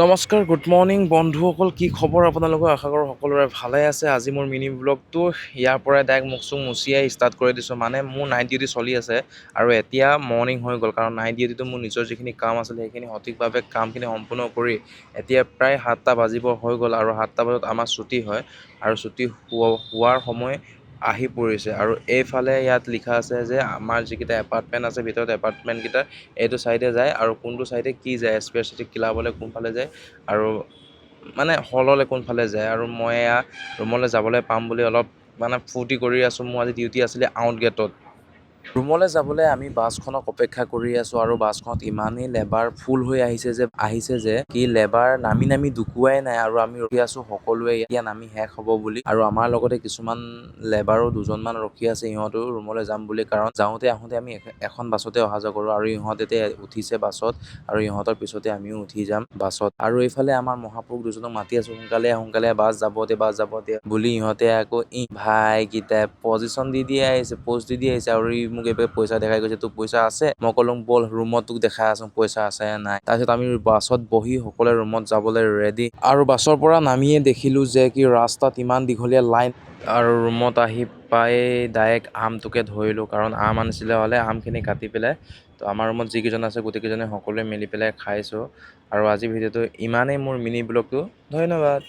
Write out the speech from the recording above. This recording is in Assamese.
নমস্কাৰ, গুড মৰ্ণিং বন্ধুসকল। কি খবৰ আপোনালোকৰ? আশা কৰোঁ সকলোৰে ভালে আছে। আজি মোৰ মিনি ব্লগটো ইয়াৰ পৰাই ডাইৰেক্ট মুখ চুখ মুচিয়াই ষ্টাৰ্ট কৰি দিছোঁ। মানে মোৰ নাইট ডিউটি চলি আছে আৰু এতিয়া মৰ্ণিং হৈ গ'ল, কাৰণ নাইট ডিউটিটো মোৰ নিজৰ যিখিনি কাম আছিলে সেইখিনি সঠিকভাৱে কামখিনি সম্পূৰ্ণ কৰি এতিয়া প্ৰায় 7টা বাজিব হৈ গ'ল আৰু 7টা বজাত আমাৰ ছুটি হয় আৰু ছুটি হোৱাৰ সময় আহি পৰিছে। আৰু এইফালে ইয়াত লিখা আছে যে আমাৰ যিকেইটা এপাৰ্টমেণ্ট আছে ভিতৰত এপাৰ্টমেণ্টকেইটা এইটো ছাইডে যায় আৰু কোনটো ছাইডে কি যায়, স্পেচিফিক ক্লাবলৈ কোনফালে যায় আৰু মানে হললৈ কোনফালে যায়। আৰু মই এয়া ৰুমলৈ যাবলৈ পাম বুলি অলপ মানে ফূৰ্তি কৰি আছোঁ। মোৰ আজি ডিউটি আছিলে আউট গেটত। ৰুমলৈ যাবলৈ আমি বাছখনক অপেক্ষা কৰি আছোঁ আৰু বাছখনত ইমানেই লেবাৰ ফুল হৈ আহিছে যে কি লেবাৰ নামি নামি ডুকুৱাই নাই আৰু আমি ৰখি আছোঁ সকলোৱে এতিয়া নামি শেষ হ'ব বুলি। আৰু আমাৰ লগতে কিছুমান লেবাৰো দুজনমান ৰখি আছে, ইহঁতো ৰুমলৈ যাম বুলি, কাৰণ যাওঁতে আহোঁতে আমি এখন বাছতে অহা যোৱা কৰোঁ আৰু ইহঁত এতিয়া উঠিছে বাছত আৰু ইহঁতৰ পিছতে আমিও উঠি যাম বাছত। আৰু এইফালে আমাৰ মহাপুৰুষ দুজনক মাতি আছোঁ, সোনকালে বাছ যাব দে বুলি। ইহঁতে আকৌ ভাই কেইটাই পজিশ্যন দি আহিছে, প'ষ্ট দি আহিছে আৰু মোক এইবাৰ পইচা দেখাই গৈছে, তোৰ পইচা আছে? মই ক'লো ব'ল ৰুমত তোক দেখাই আছোঁ পইচা আছে নাই। তাৰপিছত আমি বাছত বহি সকলোৱে ৰুমত যাবলৈ ৰেডি আৰু বাছৰ পৰা নামিয়ে দেখিলোঁ যে কি ৰাস্তাত ইমান দীঘলীয়া লাইন আৰু ৰুমত আহি পাই ডাইৰেক্ট আমটোকে ধৰিলোঁ, কাৰণ আম আনিছিলে হ'লে আমখিনি কাটি পেলাই তো আমাৰ ৰুমত যিকেইজন আছে গোটেইকেইজনে সকলোৱে মিলি পেলাই খাইছোঁ। আৰু আজিৰ ভিডিঅ'টো ইমানেই। মোৰ মিনি ব্লগটো ধন্যবাদ।